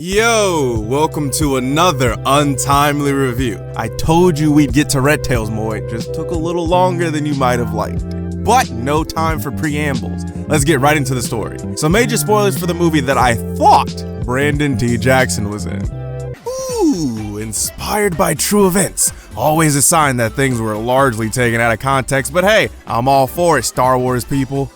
Yo, welcome to another Untimely review. I told you we'd get to Red Tails, Moy. It just took a little longer than you might have liked. But no time for preambles. Let's get right into the story. Some major spoilers for the movie that I thought Brandon T. Jackson was in. Ooh, inspired by true events. Always a sign that things were largely taken out of context, but hey, I'm all for it, Star Wars people.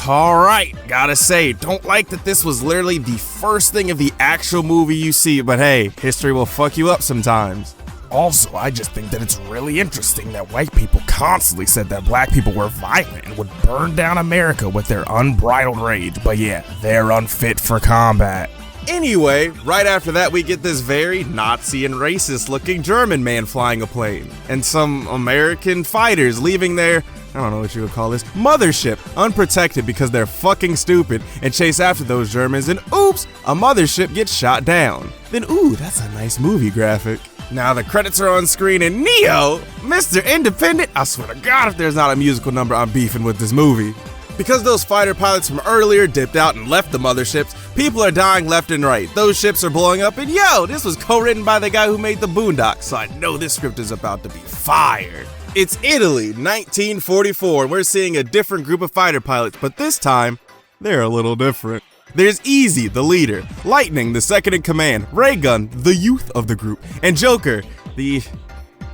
Alright, gotta say, don't like that this was literally the first thing of the actual movie you see, but hey, history will fuck you up sometimes. Also, I just think that it's really interesting that white people constantly said that black people were violent and would burn down America with their unbridled rage, but yeah, they're unfit for combat. Anyway, right after that we get this very Nazi and racist looking German man flying a plane, and some American fighters leaving their, I don't know what you would call this, mothership, unprotected because they're fucking stupid, and chase after those Germans, and oops, a mothership gets shot down. Then ooh, that's a nice movie graphic. Now the credits are on screen and Neo, Mr. Independent, I swear to God if there's not a musical number I'm beefing with this movie. Because those fighter pilots from earlier dipped out and left the motherships, people are dying left and right. Those ships are blowing up, and yo, this was co-written by the guy who made the Boondocks, so I know this script is about to be fire. It's Italy, 1944, and we're seeing a different group of fighter pilots, but this time, they're a little different. There's Easy, the leader, Lightning, the second in command, Raygun, the youth of the group, and Joker, the...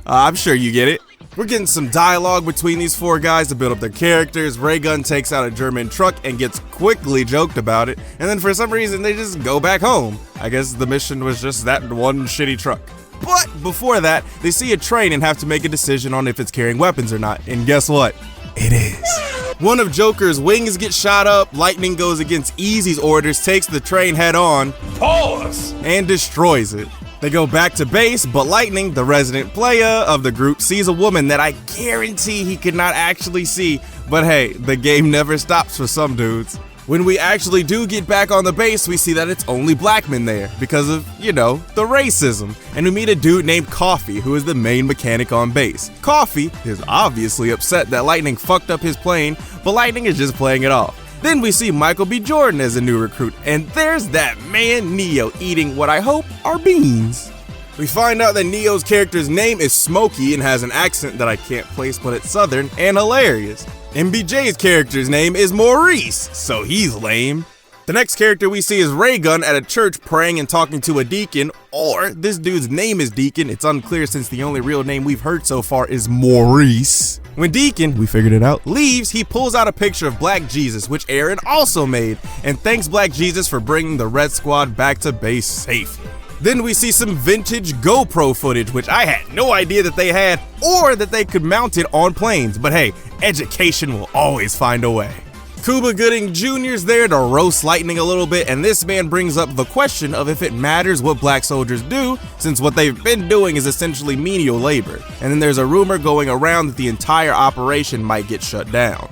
I'm sure you get it. We're getting some dialogue between these four guys to build up their characters. Raygun takes out a German truck and gets quickly joked about it, and then for some reason they just go back home. I guess the mission was just that one shitty truck. But before that, they see a train and have to make a decision on if it's carrying weapons or not, and guess what? It is. One of Joker's wings gets shot up, Lightning goes against Easy's orders, takes the train head on, pause, and destroys it. They go back to base, but Lightning, the resident player of the group, sees a woman that I guarantee he could not actually see, but hey, the game never stops for some dudes. When we actually do get back on the base, we see that it's only black men there because of, you know, the racism. And we meet a dude named Coffee, who is the main mechanic on base. Coffee is obviously upset that Lightning fucked up his plane, but Lightning is just playing it off. Then we see Micheal B. Jordan as a new recruit, and there's that man Neo eating what I hope are beans. We find out that Neo's character's name is Smokey and has an accent that I can't place, but it's southern and hilarious. MBJ's character's name is Maurice, so he's lame. The next character we see is Raygun at a church praying and talking to a deacon, or this dude's name is Deacon, it's unclear since the only real name we've heard so far is Maurice. When Deacon, we figured it out, leaves, he pulls out a picture of Black Jesus, which Aaron also made, and thanks Black Jesus for bringing the Red Squad back to base safely. Then we see some vintage GoPro footage, which I had no idea that they had, or that they could mount it on planes, but hey, education will always find a way. Cuba Gooding Jr.'s there to roast Lightning a little bit, and this man brings up the question of if it matters what black soldiers do, since what they've been doing is essentially menial labor, and then there's a rumor going around that the entire operation might get shut down.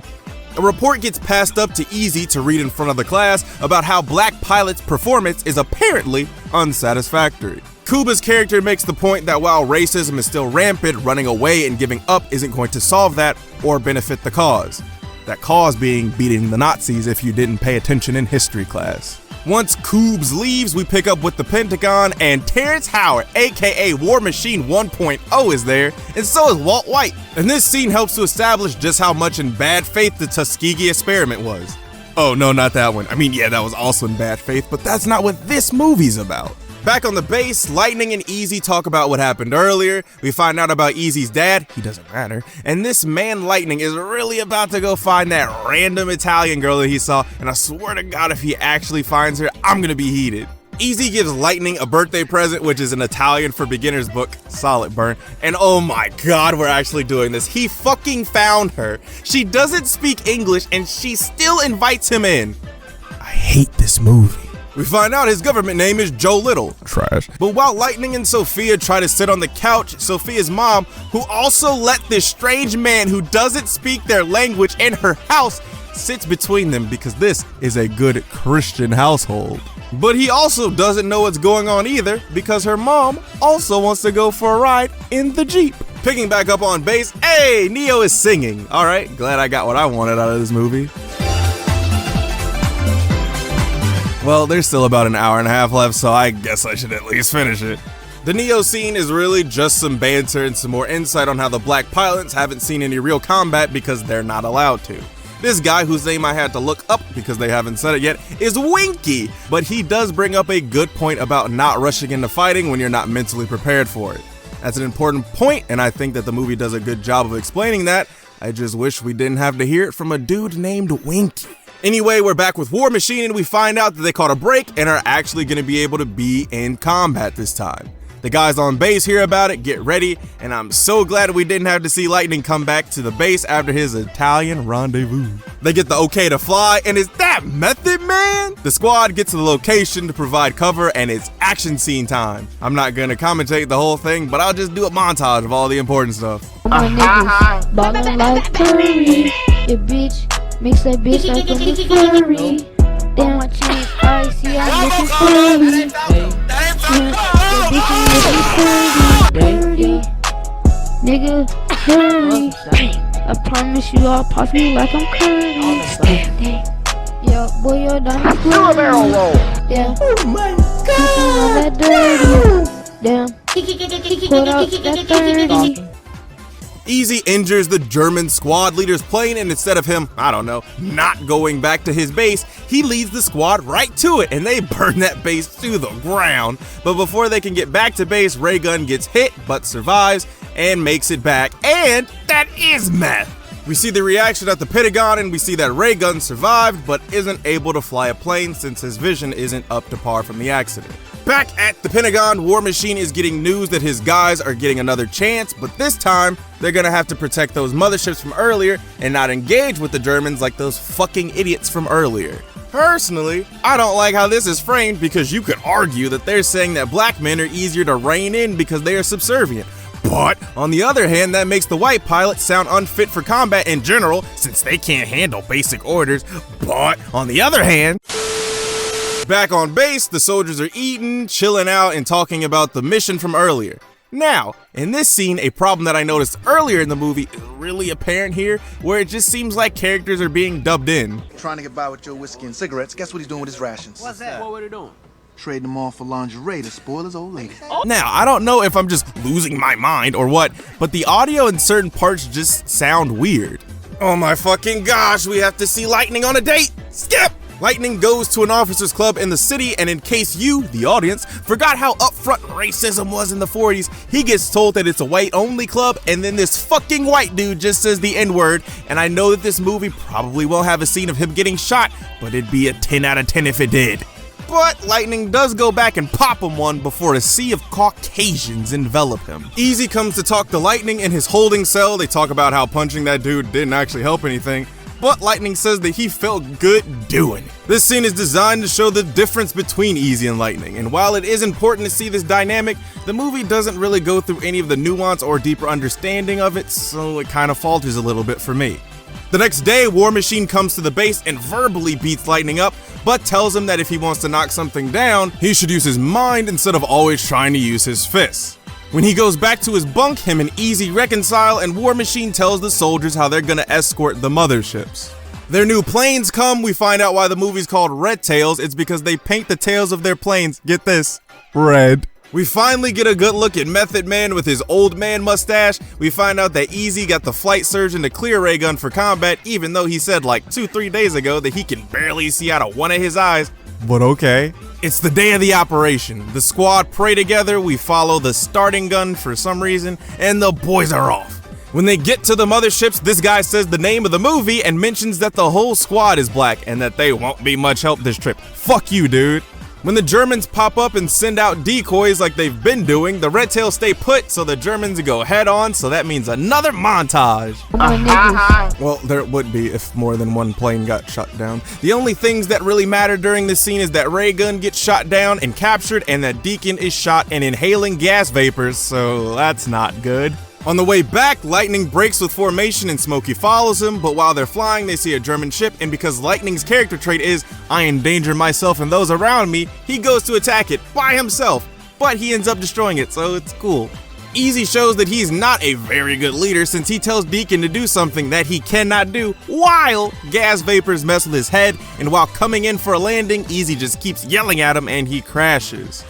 A report gets passed up to Easy to read in front of the class about how black pilots' performance is apparently unsatisfactory. Cuba's character makes the point that while racism is still rampant, running away and giving up isn't going to solve that or benefit the cause. That cause being beating the Nazis if you didn't pay attention in history class. Once Coobs leaves, we pick up with the Pentagon, and Terrance Howard, aka War Machine 1.0 is there, and so is Walt White. And this scene helps to establish just how much in bad faith the Tuskegee experiment was. Oh no, not that one. I mean, yeah, that was also in bad faith, but that's not what this movie's about. Back on the base, Lightning and Easy talk about what happened earlier. We find out about Easy's dad, he doesn't matter, and this man Lightning is really about to go find that random Italian girl that he saw, and I swear to God if he actually finds her, I'm gonna be heated. Easy gives Lightning a birthday present, which is an Italian for Beginners book, solid burn, and oh my God, we're actually doing this. He fucking found her. She doesn't speak English and she still invites him in. I hate this movie. We find out his government name is Joe Little. Trash. But while Lightning and Sophia try to sit on the couch, Sophia's mom, who also let this strange man who doesn't speak their language in her house, sits between them because this is a good Christian household. But he also doesn't know what's going on either because her mom also wants to go for a ride in the Jeep. Picking back up on base, hey, Neo is singing. All right, glad I got what I wanted out of this movie. Well, there's still about an hour and a half left, so I guess I should at least finish it. The Neo scene is really just some banter and some more insight on how the black pilots haven't seen any real combat because they're not allowed to. This guy, whose name I had to look up because they haven't said it yet, is Winky, but he does bring up a good point about not rushing into fighting when you're not mentally prepared for it. That's an important point, and I think that the movie does a good job of explaining that. I just wish we didn't have to hear it from a dude named Winky. Anyway, we're back with War Machine, and we find out that they caught a break and are actually going to be able to be in combat this time. The guys on base hear about it, get ready, and I'm so glad we didn't have to see Lightning come back to the base after his Italian rendezvous. They get the okay to fly, and is that Method Man? The squad gets to the location to provide cover, and it's action scene time. I'm not gonna commentate the whole thing, but I'll just do a montage of all the important stuff. My niggas ballin' like Curry. Your bitch makes that bitch like a furry. Damn, my chain icy, I'm looking furry. Dirty, nigga, dirty. I promise you I'll pop you like I'm Curry. Yo, boy, you're diamond blue. Barrel roll. Yeah. Oh my God. That dirty. Damn. Put up that 30. Easy injures the German squad leader's plane, and instead of him, I don't know, not going back to his base, he leads the squad right to it, and they burn that base to the ground. But before they can get back to base, Ray Gun gets hit, but survives, and makes it back, and that is meth! We see the reaction at the Pentagon, and we see that Ray Gun survived, but isn't able to fly a plane since his vision isn't up to par from the accident. Back at the Pentagon, War Machine is getting news that his guys are getting another chance, but this time, they're gonna have to protect those motherships from earlier and not engage with the Germans like those fucking idiots from earlier. Personally, I don't like how this is framed because you could argue that they're saying that black men are easier to rein in because they are subservient. But, on the other hand, that makes the white pilots sound unfit for combat in general since they can't handle basic orders. But, on the other hand, back on base, the soldiers are eating, chilling out, and talking about the mission from earlier. Now, in this scene, a problem that I noticed earlier in the movie is really apparent here, where it just seems like characters are being dubbed in. Trying to get by with your whiskey and cigarettes. Guess what he's doing with his rations? What's that? What were they doing? Trading them off for lingerie to spoil his old lady. Now, I don't know if I'm just losing my mind or what, but the audio in certain parts just sound weird. Oh my fucking gosh, we have to see Lightning on a date! Skip! Lightning goes to an officers club in the city, and in case you, the audience, forgot how upfront racism was in the 40s, he gets told that it's a white-only club, and then this fucking white dude just says the N-word, and I know that this movie probably won't have a scene of him getting shot, but it'd be a 10 out of 10 if it did. But Lightning does go back and pop him one before a sea of Caucasians envelop him. Easy comes to talk to Lightning in his holding cell. They talk about how punching that dude didn't actually help anything, but Lightning says that he felt good doing it. This scene is designed to show the difference between Easy and Lightning, and while it is important to see this dynamic, the movie doesn't really go through any of the nuance or deeper understanding of it, so it kind of falters a little bit for me. The next day, War Machine comes to the base and verbally beats Lightning up, but tells him that if he wants to knock something down, he should use his mind instead of always trying to use his fists. When he goes back to his bunk, him and Easy reconcile, and War Machine tells the soldiers how they're gonna escort the motherships. Their new planes come, we find out why the movie's called Red Tails. It's because they paint the tails of their planes, get this, red. We finally get a good look at Method Man with his old man mustache. We find out that Easy got the flight surgeon to clear Ray Gun for combat, even though he said like 2-3 days ago that he can barely see out of one of his eyes. But okay. It's the day of the operation. The squad pray together, we follow the starting gun for some reason, and the boys are off. When they get to the motherships, this guy says the name of the movie and mentions that the whole squad is black and that they won't be much help this trip. Fuck you, dude. When the Germans pop up and send out decoys like they've been doing, the Red Tails stay put, so the Germans go head on, so that means another montage. Well, there would be if more than one plane got shot down. The only things that really matter during this scene is that Ray Gun gets shot down and captured, and that Deacon is shot and inhaling gas vapors, so that's not good. On the way back, Lightning breaks with formation and Smokey follows him, but while they're flying, they see a German ship, and because Lightning's character trait is, I endanger myself and those around me, he goes to attack it by himself, but he ends up destroying it, so it's cool. Easy shows that he's not a very good leader since he tells Deacon to do something that he cannot do while gas vapors mess with his head, and while coming in for a landing, Easy just keeps yelling at him and he crashes.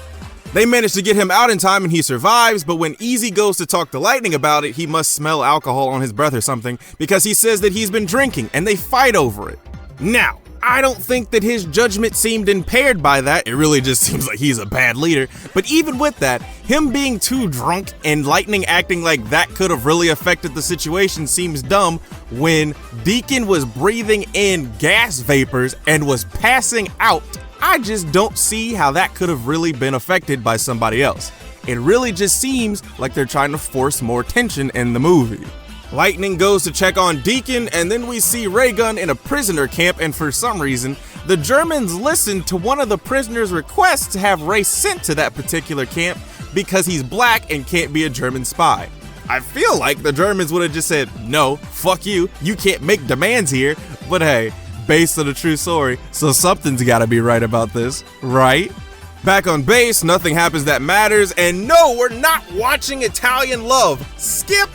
They manage to get him out in time and he survives, but when Easy goes to talk to Lightning about it, he must smell alcohol on his breath or something because he says that he's been drinking, and they fight over it. Now, I don't think that his judgment seemed impaired by that. It really just seems like he's a bad leader. But even with that, him being too drunk and Lightning acting like that could have really affected the situation seems dumb when Deacon was breathing in gas vapors and was passing out. I just don't see how that could have really been affected by somebody else. It really just seems like they're trying to force more tension in the movie. Lightning goes to check on Deacon, and then we see Ray Gun in a prisoner camp, and for some reason, the Germans listened to one of the prisoners' requests to have Ray sent to that particular camp because he's black and can't be a German spy. I feel like the Germans would have just said, no, fuck you, you can't make demands here, but hey, based on a true story, so something's gotta be right about this, right? Back on base, nothing happens that matters, and no, we're not watching Italian Love. Skip!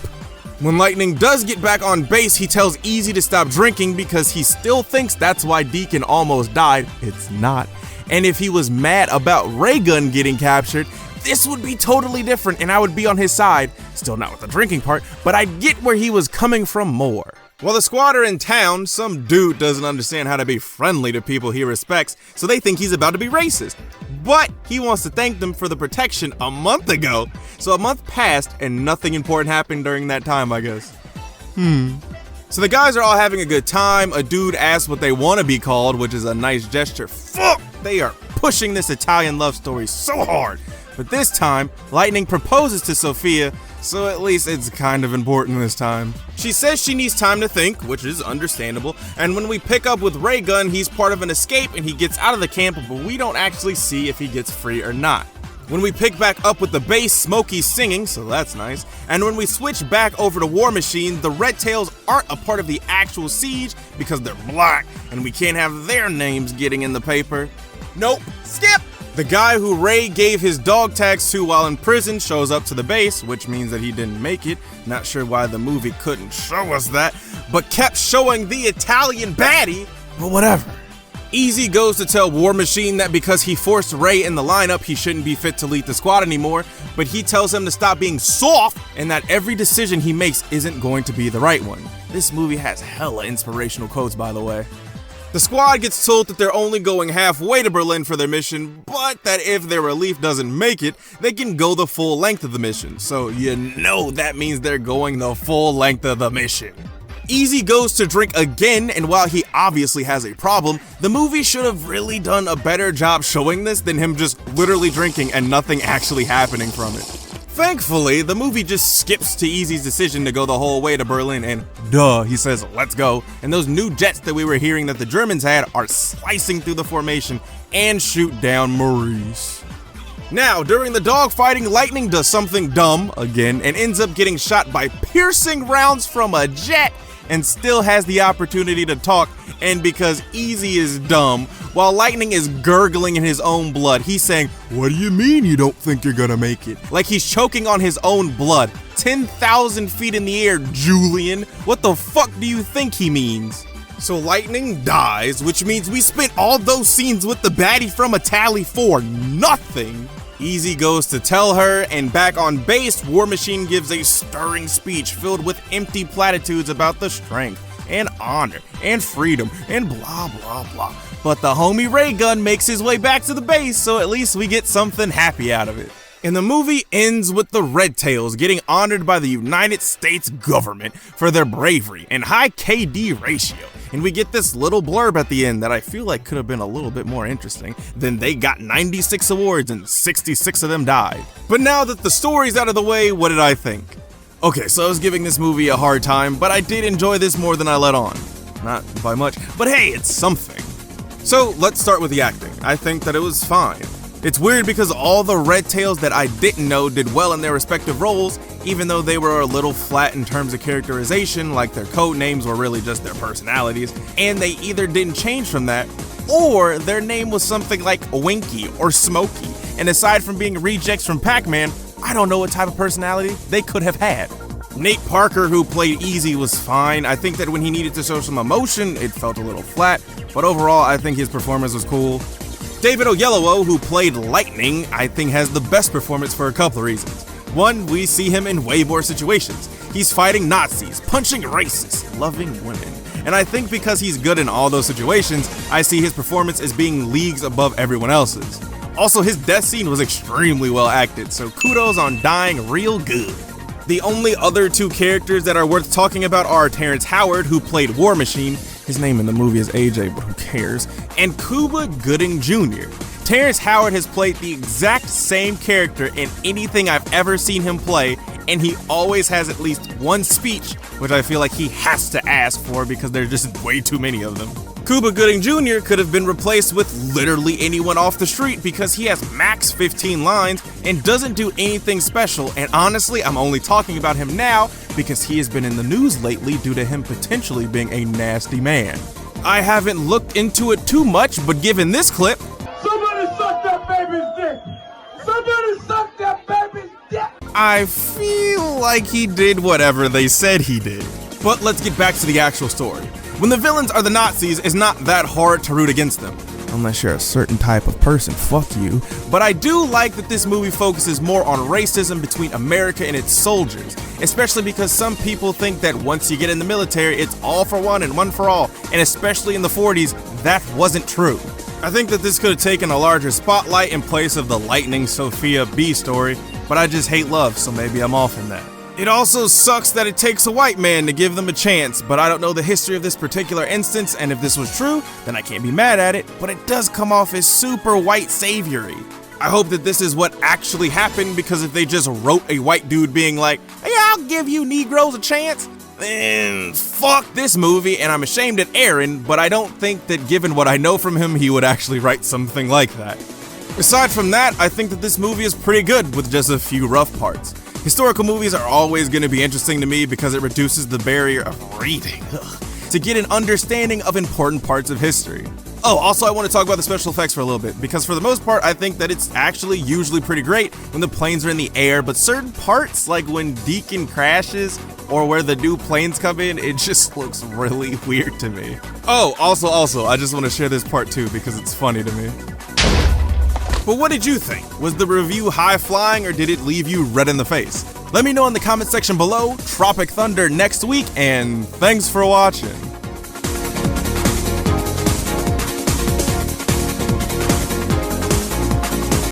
When Lightning does get back on base, he tells Easy to stop drinking because he still thinks that's why Deacon almost died. It's not. And if he was mad about Ray Gun getting captured, this would be totally different and I would be on his side. Still not with the drinking part, but I'd get where he was coming from more. While the squad are in town, some dude doesn't understand how to be friendly to people he respects, so they think he's about to be racist. But he wants to thank them for the protection a month ago, so a month passed and nothing important happened during that time, I guess. So the guys are all having a good time. A dude asks what they want to be called, which is a nice gesture. Fuck! They are pushing this Italian love story so hard. But this time, Lightning proposes to Sophia, so at least it's kind of important this time. She says she needs time to think, which is understandable, and when we pick up with Ray Gun, he's part of an escape and he gets out of the camp, but we don't actually see if he gets free or not. When we pick back up with the bass, Smokey's singing, so that's nice, and when we switch back over to War Machine, the Red Tails aren't a part of the actual siege because they're black, and we can't have their names getting in the paper. Nope, skip! The guy who Ray gave his dog tags to while in prison shows up to the base, which means that he didn't make it. Not sure why the movie couldn't show us that, but kept showing the Italian baddie, but whatever. Easy goes to tell War Machine that because he forced Ray in the lineup, he shouldn't be fit to lead the squad anymore, but he tells him to stop being soft and that every decision he makes isn't going to be the right one. This movie has hella inspirational quotes, by the way. The squad gets told that they're only going halfway to Berlin for their mission, but that if their relief doesn't make it, they can go the full length of the mission. So you know that means they're going the full length of the mission. Easy goes to drink again, and while he obviously has a problem, the movie should have really done a better job showing this than him just literally drinking and nothing actually happening from it. Thankfully, the movie just skips to Easy's decision to go the whole way to Berlin and duh, he says, let's go. And those new jets that we were hearing that the Germans had are slicing through the formation and shoot down Maurice. Now, during the dogfighting, Lightning does something dumb again and ends up getting shot by piercing rounds from a jet and still has the opportunity to talk, and because Easy is dumb, while Lightning is gurgling in his own blood, he's saying, "What do you mean you don't think you're gonna make it?" Like he's choking on his own blood. 10,000 feet in the air, Julian. What the fuck do you think he means? So Lightning dies, which means we spent all those scenes with the baddie from Italy for nothing. Easy goes to tell her, and back on base, War Machine gives a stirring speech filled with empty platitudes about the strength and honor and freedom and blah blah blah. But the homie Ray Gun makes his way back to the base, so at least we get something happy out of it. And the movie ends with the Red Tails getting honored by the United States government for their bravery and high KD ratio. And we get this little blurb at the end that I feel like could have been a little bit more interesting. Then they got 96 awards and 66 of them died. But now that the story's out of the way, what did I think? Okay, so I was giving this movie a hard time, but I did enjoy this more than I let on. Not by much, but hey, it's something. So let's start with the acting. I think that it was fine. It's weird because all the Red Tails that I didn't know did well in their respective roles, even though they were a little flat in terms of characterization, like their code names were really just their personalities, and they either didn't change from that, or their name was something like Winky or Smokey, and aside from being rejects from Pac-Man, I don't know what type of personality they could have had. Nate Parker, who played Easy, was fine. I think that when he needed to show some emotion, it felt a little flat, but overall, I think his performance was cool. David Oyelowo, who played Lightning, I think has the best performance for a couple of reasons. One, we see him in way more situations. He's fighting Nazis, punching racists, loving women. And I think because he's good in all those situations, I see his performance as being leagues above everyone else's. Also, his death scene was extremely well acted, so kudos on dying real good. The only other two characters that are worth talking about are Terrance Howard, who played War Machine, his name in the movie is AJ, but who cares, and Cuba Gooding Jr. Terrance Howard has played the exact same character in anything I've ever seen him play, and he always has at least one speech, which I feel like he has to ask for because there's just way too many of them. Cuba Gooding Jr. could have been replaced with literally anyone off the street because he has max 15 lines and doesn't do anything special, and honestly, I'm only talking about him now because he has been in the news lately due to him potentially being a nasty man. I haven't looked into it too much, but given this clip, somebody suck that baby's dick! Somebody suck that baby's dick! I feel like he did whatever they said he did. But let's get back to the actual story. When the villains are the Nazis, it's not that hard to root against them. Unless you're a certain type of person, fuck you. But I do like that this movie focuses more on racism between America and its soldiers, especially because some people think that once you get in the military, it's all for one and one for all, and especially in the 40s, that wasn't true. I think that this could have taken a larger spotlight in place of the Lightning Sophia B story, but I just hate love, so maybe I'm off in that. It also sucks that it takes a white man to give them a chance, but I don't know the history of this particular instance, and if this was true, then I can't be mad at it, but it does come off as super white saviory. I hope that this is what actually happened, because if they just wrote a white dude being like, hey, I'll give you Negroes a chance, then fuck this movie, and I'm ashamed at Aaron, but I don't think that given what I know from him, he would actually write something like that. Aside from that, I think that this movie is pretty good with just a few rough parts. Historical movies are always going to be interesting to me because it reduces the barrier of reading to get an understanding of important parts of history. Oh, also I want to talk about the special effects for a little bit, because for the most part I think that it's actually usually pretty great when the planes are in the air, but certain parts, like when Deacon crashes or where the new planes come in, it just looks really weird to me. Oh, also, I just want to share this part too because it's funny to me. But what did you think? Was the review high-flying or did it leave you red in the face? Let me know in the comment section below. Tropic Thunder next week, and thanks for watching.